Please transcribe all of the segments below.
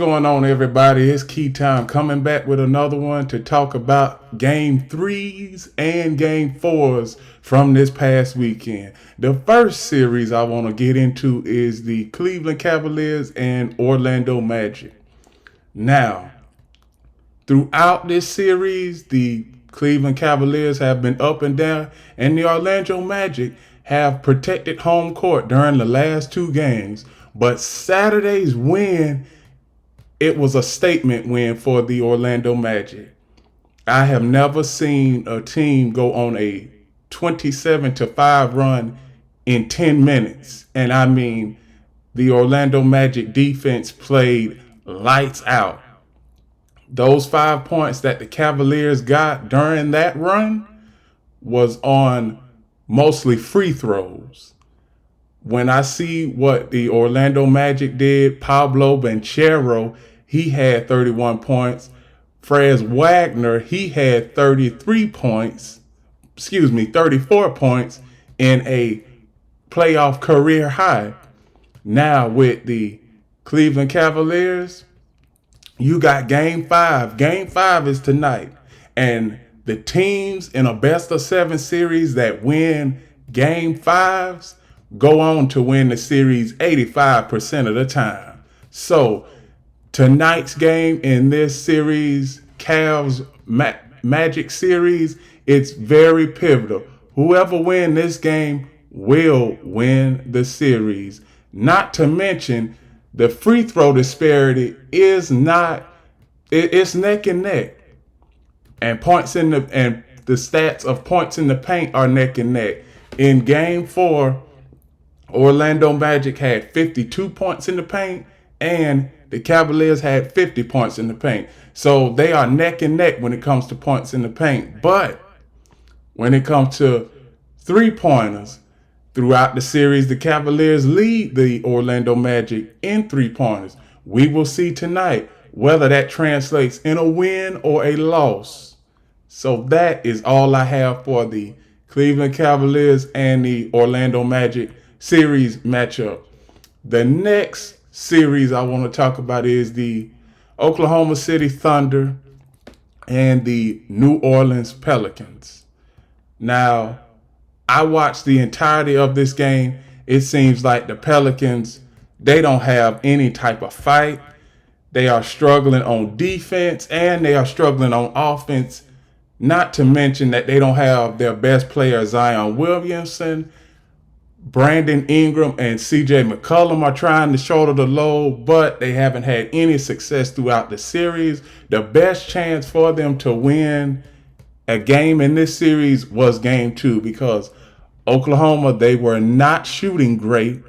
going on, everybody? It's Key Time coming back with another one to talk about game 3s and game 4s from this past weekend. The first series I want to get into is the Cleveland Cavaliers and Orlando Magic. Now, throughout this series, the Cleveland Cavaliers have been up and down, and the Orlando Magic have protected home court during the last two games. But Saturday's win, it was a statement win for the Orlando Magic. I have never seen a team go on a 27-5 run in 10 minutes. And I mean, the Orlando Magic defense played lights out. Those 5 points that the Cavaliers got during that run was on mostly free throws. When I see what the Orlando Magic did, Pablo Banchero, he had 31 points. Franz Wagner, he had 34 points in a playoff career high. Now with the Cleveland Cavaliers, you got game 5. Game 5 is tonight. And the teams in a best-of-7 series that win game 5s go on to win the series 85% of the time. So tonight's game in this series, Cavs Magic series, it's very pivotal. Whoever wins this game will win the series. Not to mention the free throw disparity is it's neck and neck. And the stats of points in the paint are neck and neck. In game 4, Orlando Magic had 52 points in the paint, and the Cavaliers had 50 points in the paint. So they are neck and neck when it comes to points in the paint. But when it comes to three-pointers, throughout the series, the Cavaliers lead the Orlando Magic in three-pointers. We will see tonight whether that translates in a win or a loss. So that is all I have for the Cleveland Cavaliers and the Orlando Magic series matchup. The next series I want to talk about is the Oklahoma City Thunder and the New Orleans Pelicans. Now, I watched the entirety of this game. It seems like the Pelicans, they don't have any type of fight. They are struggling on defense and they are struggling on offense. Not to mention that they don't have their best player, Zion Williamson. Brandon Ingram and CJ McCollum are trying to shoulder the load, but they haven't had any success throughout the series. The best chance for them to win a game in this series was game 2 because Oklahoma, they were not shooting great.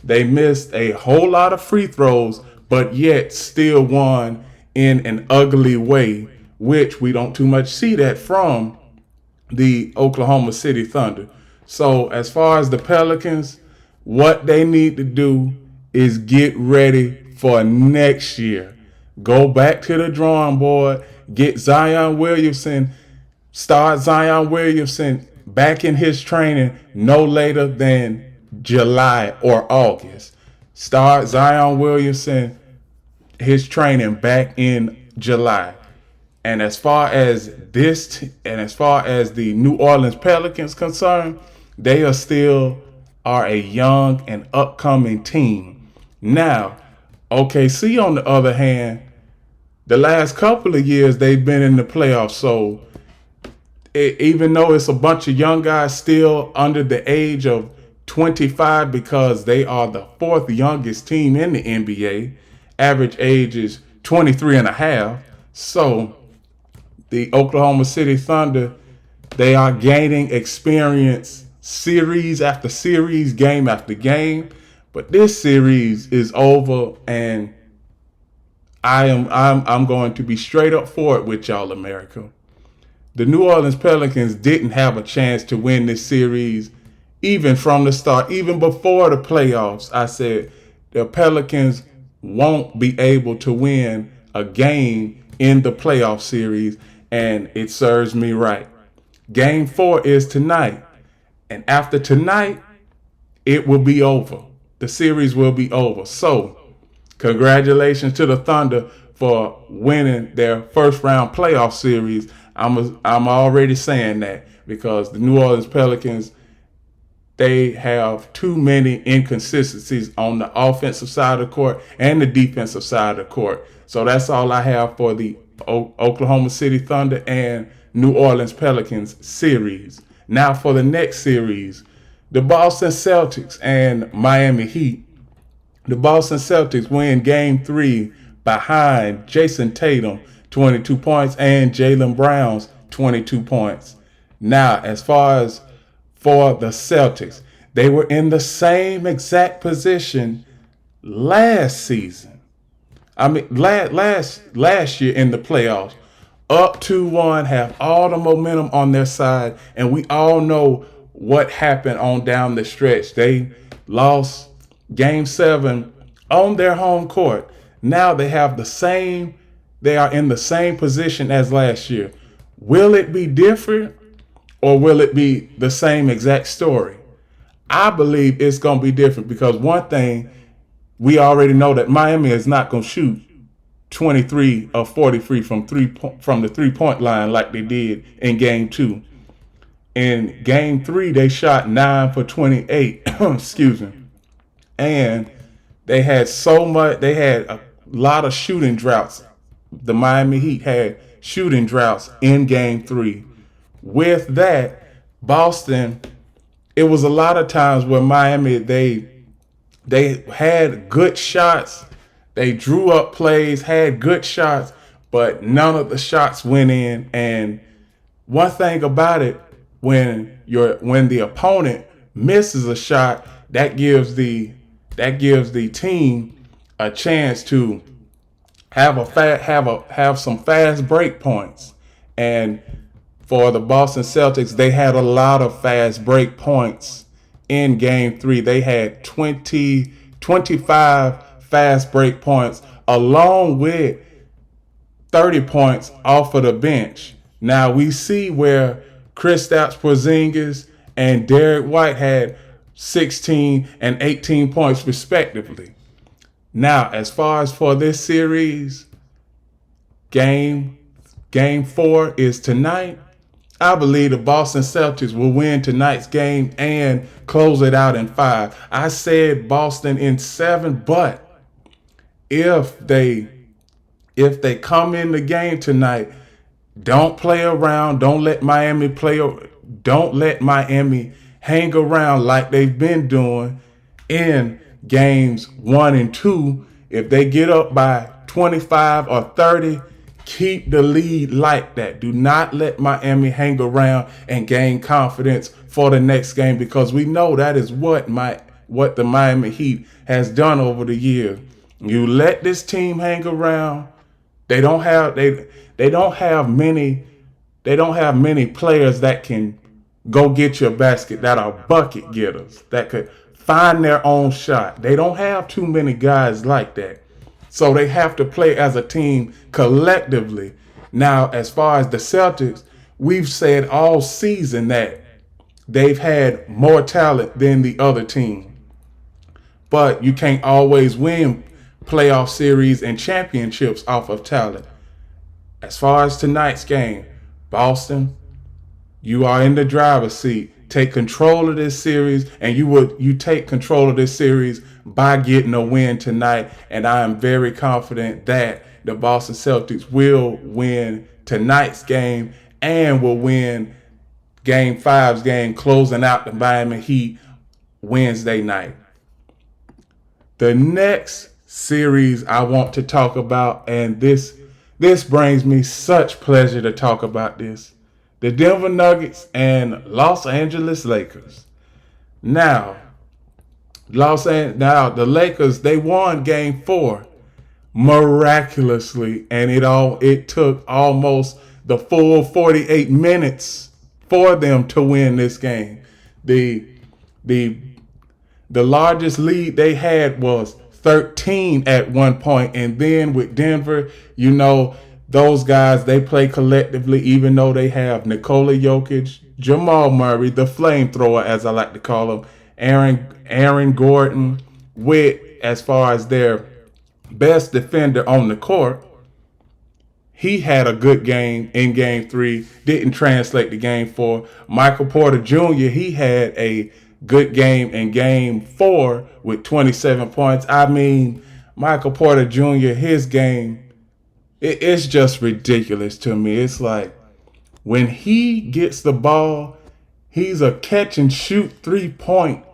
They missed a whole lot of free throws, but yet still won in an ugly way, which we don't too much see that from the Oklahoma City Thunder. So as far as the Pelicans, what they need to do is get ready for next year. Go back to the drawing board, get Zion Williamson, start Zion Williamson back in his training no later than July or August. Start Zion Williamson, his training back in July. And as far as the New Orleans Pelicans concerned, they are a young and upcoming team. Now, OKC on the other hand, the last couple of years they've been in the playoffs. So even though it's a bunch of young guys still under the age of 25 because they are the 4th youngest team in the NBA, average age is 23 and a half. So the Oklahoma City Thunder, they are gaining experience series after series, game after game. But this series is over, and I'm going to be straight up for it with y'all, America. The New Orleans Pelicans didn't have a chance to win this series even from the start, even before the playoffs. I said the Pelicans won't be able to win a game in the playoff series, and it serves me right. Game 4 is tonight. And after tonight, it will be over. The series will be over. So Congratulations to the Thunder for winning their first round playoff series. I'm already saying that because the New Orleans Pelicans, they have too many inconsistencies on the offensive side of the court and the defensive side of the court. So that's all I have for the Oklahoma City Thunder and New Orleans Pelicans series. Now for the next series, the Boston Celtics and Miami Heat. The Boston Celtics win Game 3 behind Jason Tatum, 22 points, and Jaylen Brown's 22 points. Now, as far as for the Celtics, they were in the same exact position last season. I mean, last year in the playoffs, up 2-1, have all the momentum on their side, and we all know what happened on down the stretch. They lost Game 7 on their home court. Now they are in the same position as last year. Will it be different or will it be the same exact story? I believe it's going to be different because one thing, we already know that Miami is not going to shoot 23 of 43 from the three-point line like they did in Game 2. In Game 3, they shot 9 for 28. Excuse me. And they had a lot of shooting droughts. The Miami Heat had shooting droughts in Game 3. With that, Boston, it was a lot of times where Miami, they had good shots. They drew up plays, had good shots, but none of the shots went in. And one thing about it, when the opponent misses a shot, that gives the team a chance to have some fast break points. And for the Boston Celtics, they had a lot of fast break points in Game 3. They had 25 fast break points along with 30 points off of the bench. Now we see where Kristaps Porzingis and Derek White had 16 and 18 points respectively. Now, as far as for this series, game 4 is tonight. I believe the Boston Celtics will win tonight's game and close it out in 5. I said Boston in 7, but if they come in the game tonight, don't play around. Don't let Miami hang around like they've been doing in games 1 and 2. If they get up by 25 or 30, keep the lead like that. Do not let Miami hang around and gain confidence for the next game, because we know that is what the Miami Heat has done over the years. You let this team hang around. They don't have many players that can go get your basket, that are bucket getters, that could find their own shot. They don't have too many guys like that. So they have to play as a team collectively. Now, as far as the Celtics, we've said all season that they've had more talent than the other team. But you can't always win playoff series and championships off of talent. As far as tonight's game, Boston, you are in the driver's seat. Take control of this series, and you take control of this series by getting a win tonight. And I am very confident that the Boston Celtics will win tonight's game and will win Game 5's game, closing out the Miami Heat Wednesday night. The next series I want to talk about, and this brings me such pleasure to talk about this. The Denver Nuggets and Los Angeles Lakers. Now, the Lakers, they won Game 4 miraculously, and it took almost the full 48 minutes for them to win this game. The largest lead they had was 13 at one point, and then with Denver, those guys, they play collectively, even though they have Nikola Jokic, Jamal Murray, the flamethrower, as I like to call him, Aaron Gordon, with as far as their best defender on the court. He had a good game in game 3, didn't translate to game 4. Michael Porter Jr., he had a good game in game 4 with 27 points. I mean, Michael Porter Jr., his game, it's just ridiculous to me. It's like when he gets the ball, he's a catch and shoot 3-point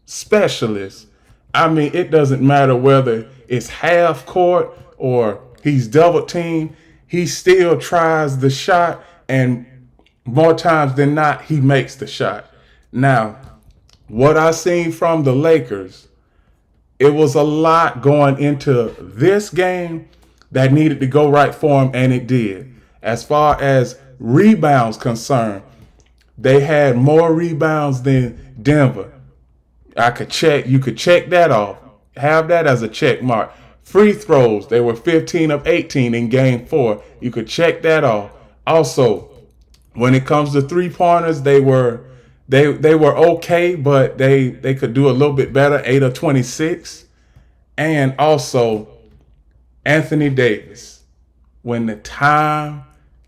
specialist. I mean, it doesn't matter whether it's half court or he's double teamed. He still tries the shot, and more times than not, he makes the shot. Now, what I seen from the Lakers, it was a lot going into this game that needed to go right for him, and it did. As far as rebounds concerned, they had more rebounds than Denver. You could check that off. Have that as a check mark. Free throws, they were 15 of 18 in game 4. You could check that off. Also, when it comes to 3-pointers, they were okay, but they could do a little bit better, 8 of 26. And also, Anthony Davis, when the time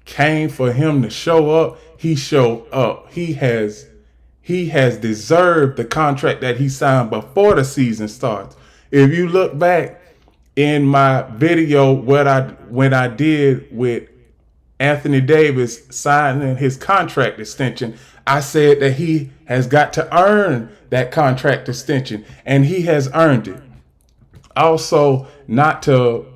came for him to show up, he showed up. He has deserved the contract that he signed before the season starts. If you look back in my video, when I did with Anthony Davis signing his contract extension, I said that he has got to earn that contract extension, and he has earned it. Also, not to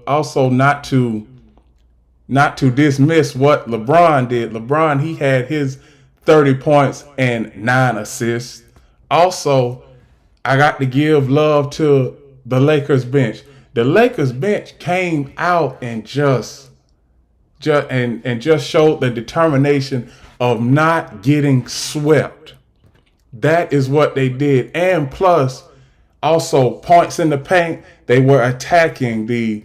dismiss what LeBron did. LeBron, he had his 30 points and 9 assists. Also, I got to give love to the Lakers bench. The Lakers bench came out and just showed the determination of not getting swept. That is what they did. And plus, also points in the paint, they were attacking the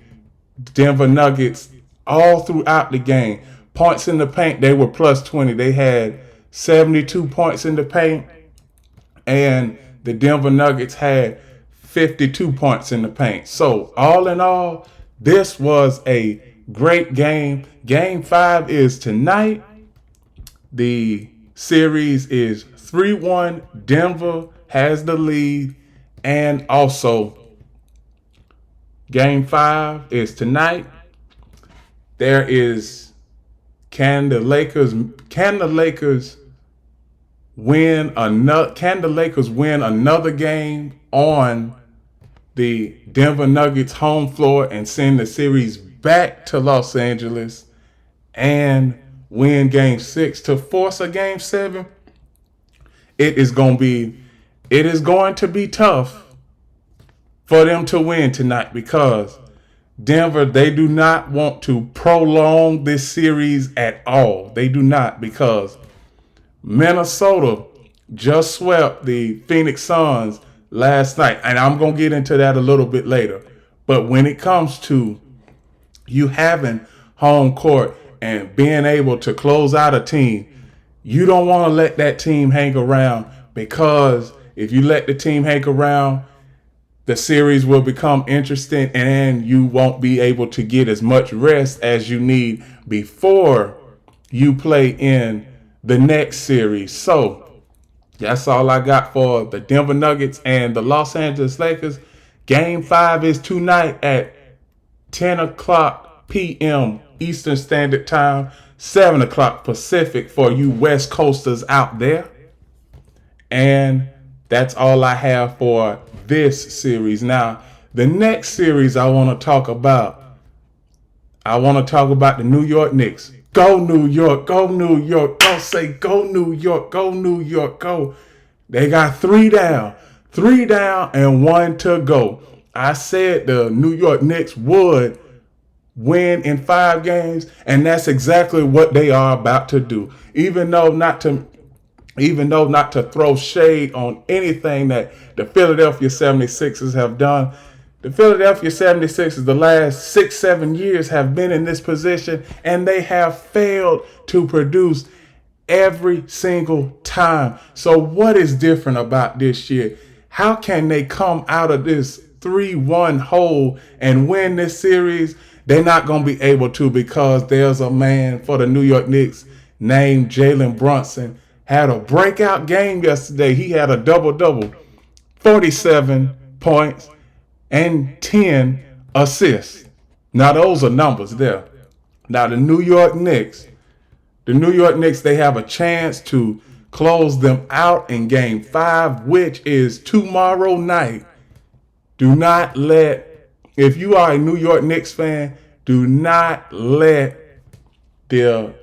Denver Nuggets all throughout the game. Points in the paint, they were plus 20. They had 72 points in the paint, and the Denver Nuggets had 52 points in the paint. So all in all, this was a great game. Game 5 is tonight. The series is 3-1. Denver has the lead. And also, game 5 is tonight. There is, can the Lakers win another game on the Denver Nuggets home floor and send the series back to Los Angeles and win game 6 to force a game 7? It is going to be tough for them to win tonight, because Denver, they do not want to prolong this series at all. They do not, because Minnesota just swept the Phoenix Suns last night, and I'm going to get into that a little bit later. But when it comes to you having home court and being able to close out a team, you don't want to let that team hang around, because if you let the team hang around, the series will become interesting and you won't be able to get as much rest as you need before you play in the next series. So that's all I got for the Denver Nuggets and the Los Angeles Lakers. Game 5 is tonight at 10 o'clock p.m. Eastern Standard Time, 7 o'clock Pacific for you West Coasters out there. And that's all I have for this series. Now, the next series I want to talk about the New York Knicks. Go New York, go New York. Don't say go New York, go New York, go. They got 3 down and 1 to go. I said the New York Knicks would win in 5 games, and that's exactly what they are about to do. Even though not to throw shade on anything that the Philadelphia 76ers have done, the Philadelphia 76ers the last 6-7 years have been in this position, and they have failed to produce every single time. So what is different about this year? How can they come out of this 3-1 hole and win this series, they're not going to be able to, because there's a man for the New York Knicks named Jalen Brunson. Had a breakout game yesterday. He had a double-double, 47 points and 10 assists. Now, those are numbers there. Now, the New York Knicks, they have a chance to close them out in Game 5, which is tomorrow night. Do not let, if you are a New York Knicks fan, do not let the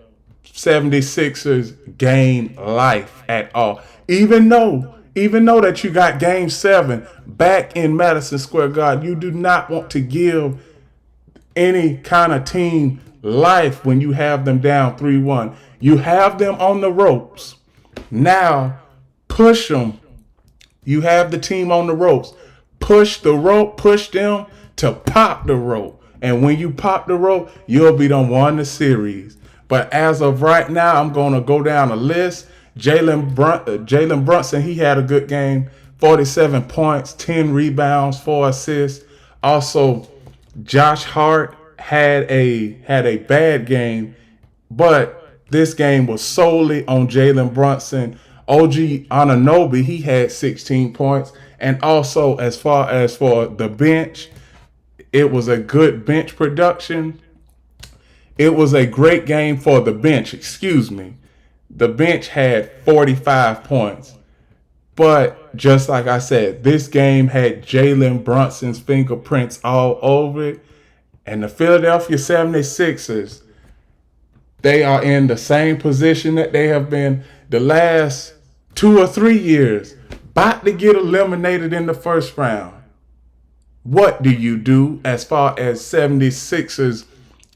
76ers gain life at all. Even though that you got Game 7 back in Madison Square Garden, you do not want to give any kind of team life when you have them down 3-1. You have them on the ropes. Now, push them. You have the team on the ropes. Push the rope, push them to pop the rope. And when you pop the rope, you'll be done won the series. But as of right now, I'm going to go down a list. Jalen Brunson, he had a good game. 47 points, 10 rebounds, 4 assists. Also, Josh Hart had a bad game, but this game was solely on Jalen Brunson. OG Anunoby, he had 16 points. And also, as far as for the bench, it was a good bench production. It was a great game for the bench, The bench had 45 points. But just like I said, this game had Jalen Brunson's fingerprints all over it. And the Philadelphia 76ers, they are in the same position that they have been the last 2 or 3 years, about to get eliminated in the first round. What do you do as far as 76ers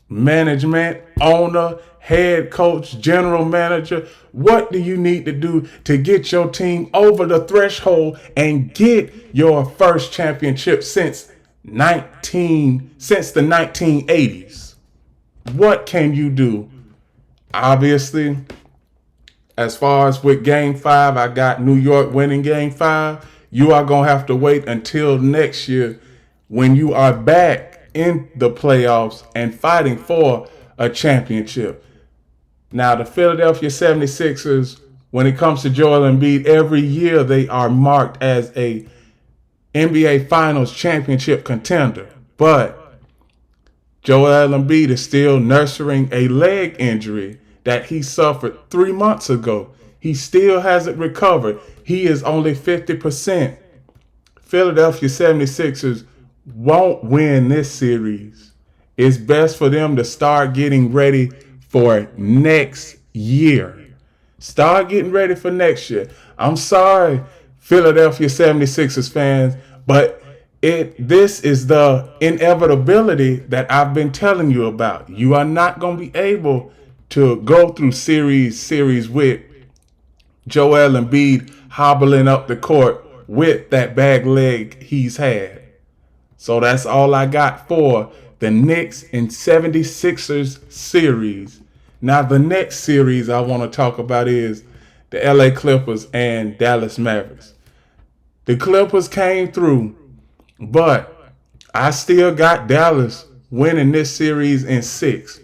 management, owner, head coach, general manager? What do you need to do to get your team over the threshold and get your first championship since the 1980s? What can you do? Obviously, as far as with Game 5, I got New York winning Game 5. You are going to have to wait until next year when you are back in the playoffs and fighting for a championship. Now, the Philadelphia 76ers, when it comes to Joel Embiid, every year they are marked as a NBA Finals championship contender. But Joel Embiid is still nursing a leg injury that he suffered 3 months ago. He still hasn't recovered. He is only 50%. Philadelphia 76ers won't win this series. It's best for them to start getting ready for next year. Start getting ready for next year. I'm sorry, Philadelphia 76ers fans, but this is the inevitability that I've been telling you about. You are not going to be able to go through series with Joel Embiid hobbling up the court with that bag leg he's had. So that's all I got for the Knicks and 76ers series. Now, the next series I want to talk about is the LA Clippers and Dallas Mavericks. The Clippers came through, but I still got Dallas winning this series in 6.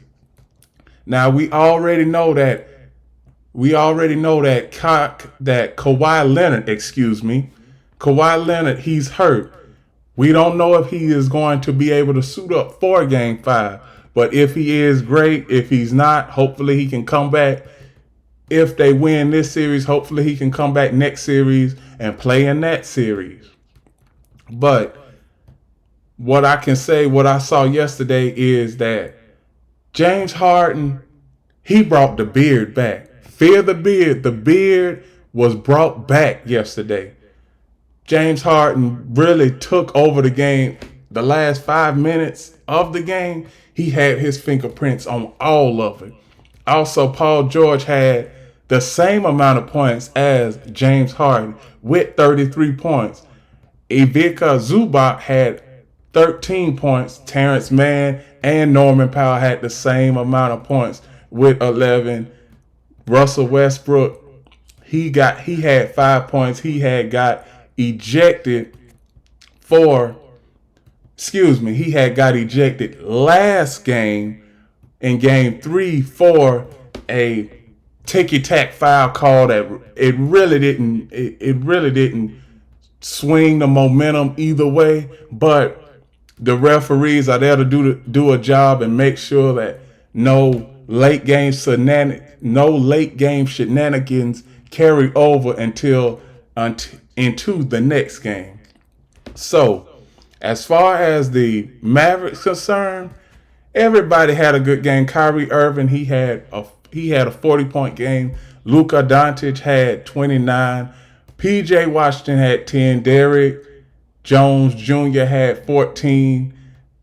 Now, we already know that Kawhi Leonard, he's hurt. We don't know if he is going to be able to suit up for Game 5. But if he is, great. If he's not, hopefully he can come back. If they win this series, hopefully he can come back next series and play in that series. But what I can say, what I saw yesterday is that James Harden, he brought the beard back. Fear the beard. The beard was brought back yesterday. James Harden really took over the game. The last 5 minutes of the game, he had his fingerprints on all of it. Also, Paul George had the same amount of points as James Harden with 33 points. Ivica Zubac had 13 points. Terrence Mann and Norman Powell had the same amount of points with 11. Russell Westbrook, he had 5 points. He had got ejected for He had got ejected last game in game 3 for a ticky-tack foul call that it really didn't swing the momentum either way, but the referees are there to do a job and make sure that no late game shenanigans carry over into the next game. So, as far as the Mavericks concerned, everybody had a good game. Kyrie Irving, he had a 40-point game. Luka Doncic had 29. PJ Washington had 10. Derrick Jones Jr. had 14.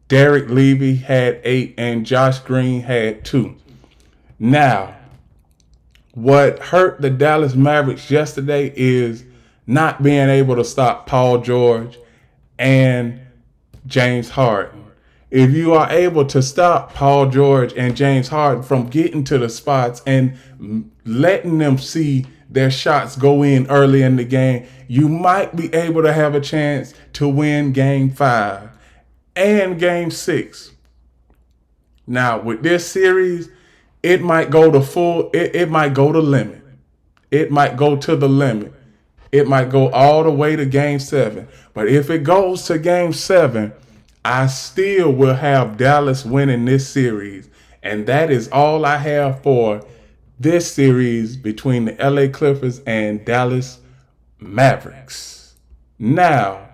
Derek Levy had 8, and Josh Green had 2. Now, what hurt the Dallas Mavericks yesterday is not being able to stop Paul George and James Harden. If you are able to stop Paul George and James Harden from getting to the spots and letting them see their shots go in early in the game, you might be able to have a chance to win game 5 and game 6. Now, with this series, it might go to it might go to limit. It might go to the limit. It might go all the way to game 7. But if it goes to game 7, I still will have Dallas winning this series. And that is all I have for this series between the LA Clippers and Dallas Mavericks. Now,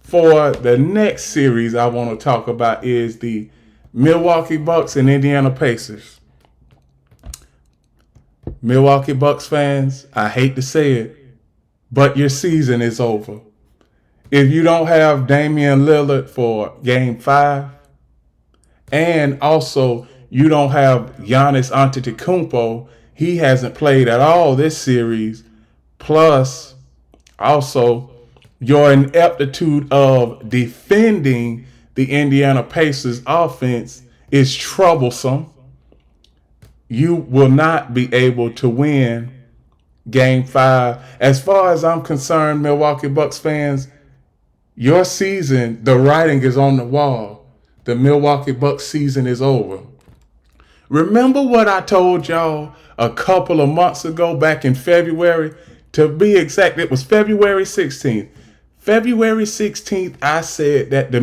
for the next series I want to talk about is the Milwaukee Bucks and Indiana Pacers. Milwaukee Bucks fans, I hate to say it, but your season is over. If you don't have Damian Lillard for game 5, and also you don't have Giannis Antetokounmpo, he hasn't played at all this series, plus also your ineptitude of defending the Indiana Pacers offense is troublesome. You will not be able to win game 5. As far as I'm concerned, Milwaukee Bucks fans, your season, the writing is on the wall. The Milwaukee Bucks season is over. Remember what I told y'all a couple of months ago back in February? To be exact, it was February 16th. February 16th, I said that the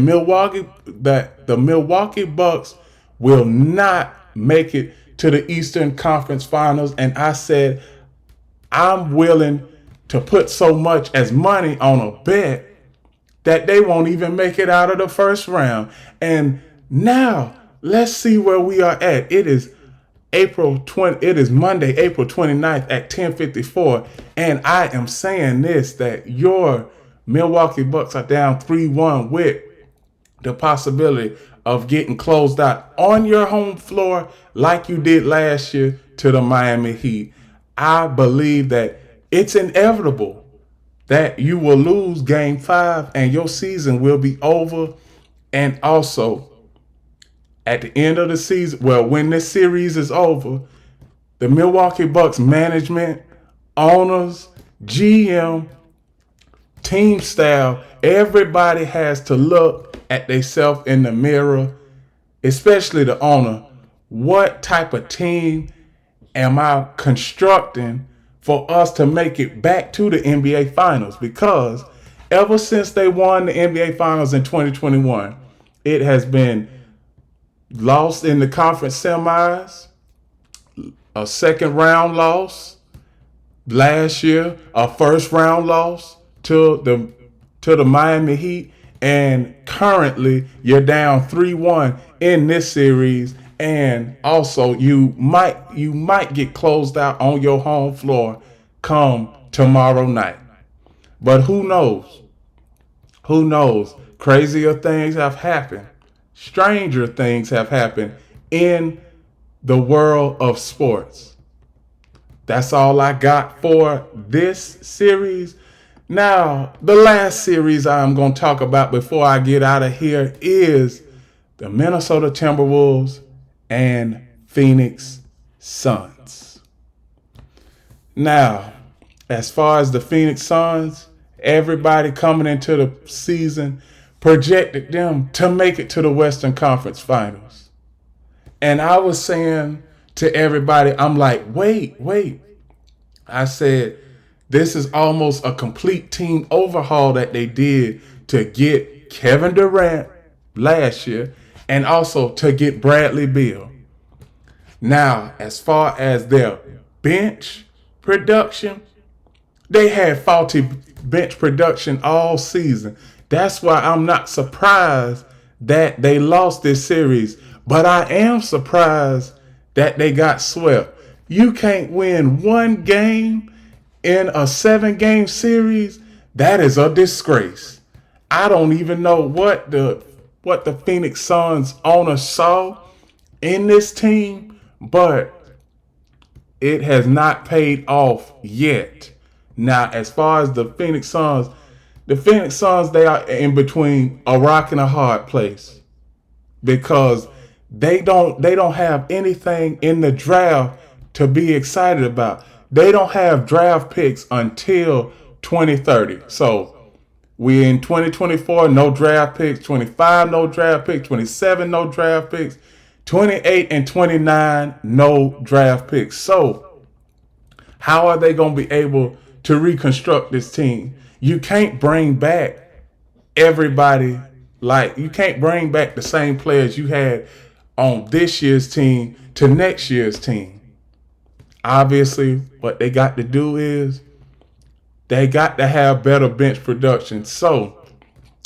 Milwaukee Bucks will not make it to the Eastern Conference Finals. And I said, I'm willing to put so much as money on a bet that they won't even make it out of the first round. And now let's see where we are at. It is Monday, April 29th at 10:54. And I am saying this, that your Milwaukee Bucks are down 3-1 with the possibility of getting closed out on your home floor like you did last year to the Miami Heat. I believe that it's inevitable that you will lose game 5 and your season will be over. And also, at the end of the season, when this series is over, the Milwaukee Bucks management, owners, GM, team staff, everybody has to look at themselves in the mirror, especially the owner. What type of team am I constructing for us to make it back to the NBA Finals? Because ever since they won the NBA Finals in 2021, it has been lost in the conference semis, a second round loss last year, a first round loss to the Miami Heat, and currently you're down 3-1 in this series. And also you might get closed out on your home floor come tomorrow night. But who knows? Who knows? Crazier things have happened. Stranger things have happened in the world of sports. That's all I got for this series. Now, the last series I'm going to talk about before I get out of here is the Minnesota Timberwolves and Phoenix Suns. Now, as far as the Phoenix Suns, everybody coming into the season projected them to make it to the Western Conference Finals. And I was saying to everybody, I'm like, wait. I said, this is almost a complete team overhaul that they did to get Kevin Durant last year and also to get Bradley Beal. Now, as far as their bench production, they had faulty bench production all season. That's why I'm not surprised that they lost this series. But I am surprised that they got swept. You can't win one game in a 7-game series. That is a disgrace. I don't even know what the Phoenix Suns owner saw in this team, but it has not paid off yet. Now, as far as the Phoenix Suns, they are in between a rock and a hard place because they don't have anything in the draft to be excited about. They don't have draft picks until 2030. So we're in 2024, no draft picks. 25, no draft picks. 27, no draft picks. 28 and 29, no draft picks. So how are they going to be able to reconstruct this team? You can't bring back everybody. Like, you can't bring back the same players you had on this year's team to next year's team. Obviously, what they got to do is they got to have better bench production. So,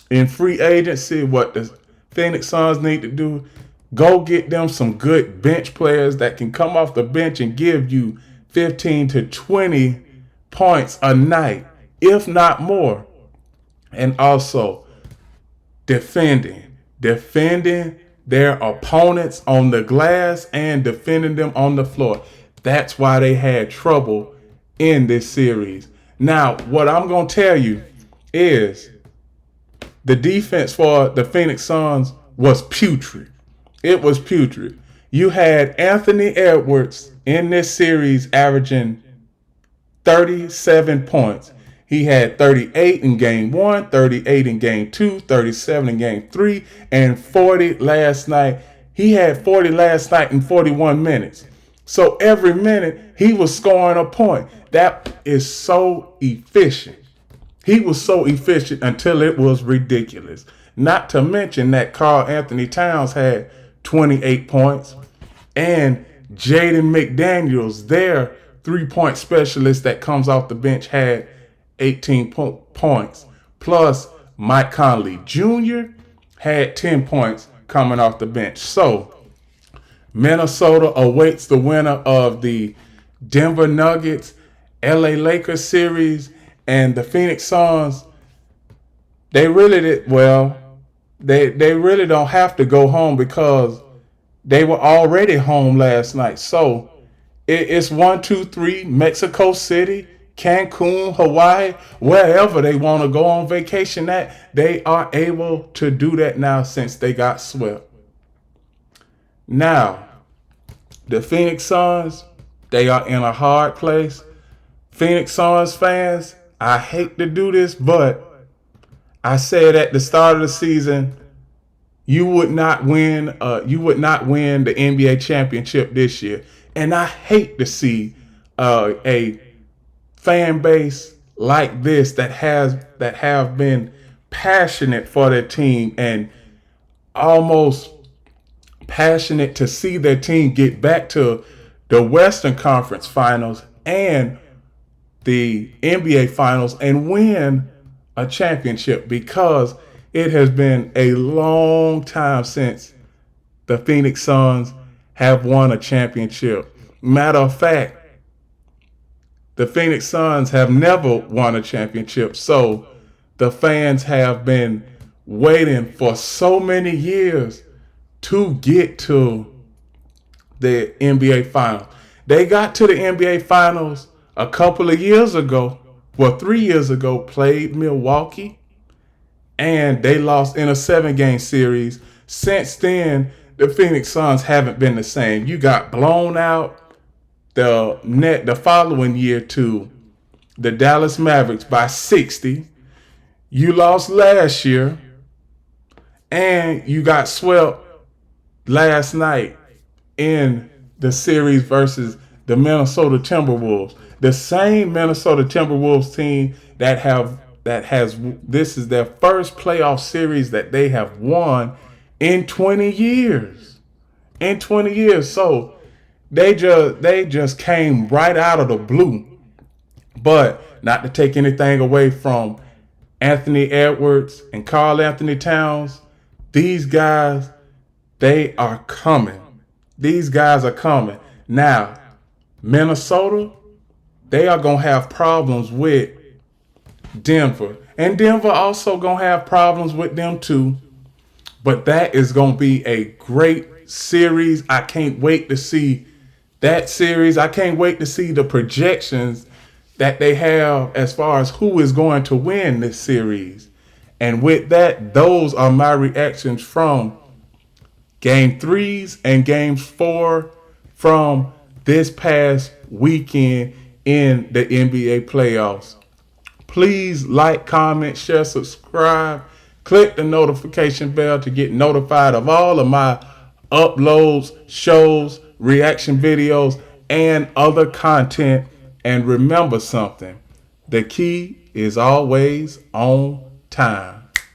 in free agency, what the Phoenix Suns need to do, go get them some good bench players that can come off the bench and give you 15 to 20 points a night, if not more. And also, defending their opponents on the glass and defending them on the floor. That's why they had trouble in this series. Now, what I'm going to tell you is the defense for the Phoenix Suns was putrid. It was putrid. You had Anthony Edwards in this series averaging 37 points. He had 38 in game 1, 38 in game 2, 37 in game 3, and 40 last night. He had 40 last night in 41 minutes. So every minute he was scoring a point. That is so efficient. He was so efficient until it was ridiculous. Not to mention that Karl Anthony Towns had 28 points. And Jaden McDaniels, their 3-point specialist that comes off the bench, had 18 points. Plus, Mike Conley Jr. had 10 points coming off the bench. So, Minnesota awaits the winner of the Denver Nuggets, LA Lakers series, and the Phoenix Suns. They really don't have to go home because they were already home last night. So it's 1, 2, 3, Mexico City, Cancun, Hawaii, wherever they want to go on vacation at, they are able to do that now since they got swept. Now, the Phoenix Suns, they are in a hard place. Phoenix Suns fans, I hate to do this, but I said at the start of the season, you would not win the NBA championship this year. And I hate to see a fan base like this that have been passionate for their team and almost passionate to see their team get back to the Western Conference Finals and the NBA Finals and win a championship, because it has been a long time since the Phoenix Suns have won a championship. Matter of fact, the Phoenix Suns have never won a championship. So the fans have been waiting for so many years to get to the NBA Finals. They got to the NBA Finals a couple of years ago. 3 years ago, played Milwaukee, and they lost in a 7-game series. Since then, the Phoenix Suns haven't been the same. You got blown out the following year to the Dallas Mavericks by 60. You lost last year And you got swept last night in the series versus the Minnesota Timberwolves. The same Minnesota Timberwolves team that has this is their first playoff series that they have won in 20 years. In 20 years. So they just came right out of the blue. But not to take anything away from Anthony Edwards and Karl Anthony Towns, these guys, they are coming. These guys are coming. Now, Minnesota, they are going to have problems with Denver. And Denver also going to have problems with them too. But that is going to be a great series. I can't wait to see that series. I can't wait to see the projections that they have as far as who is going to win this series. And with that, those are my reactions from game 3s and game 4 from this past weekend in the NBA playoffs. Please like, comment, share, subscribe. Click the notification bell to get notified of all of my uploads, shows, reaction videos, and other content. And remember something, the key is always on time.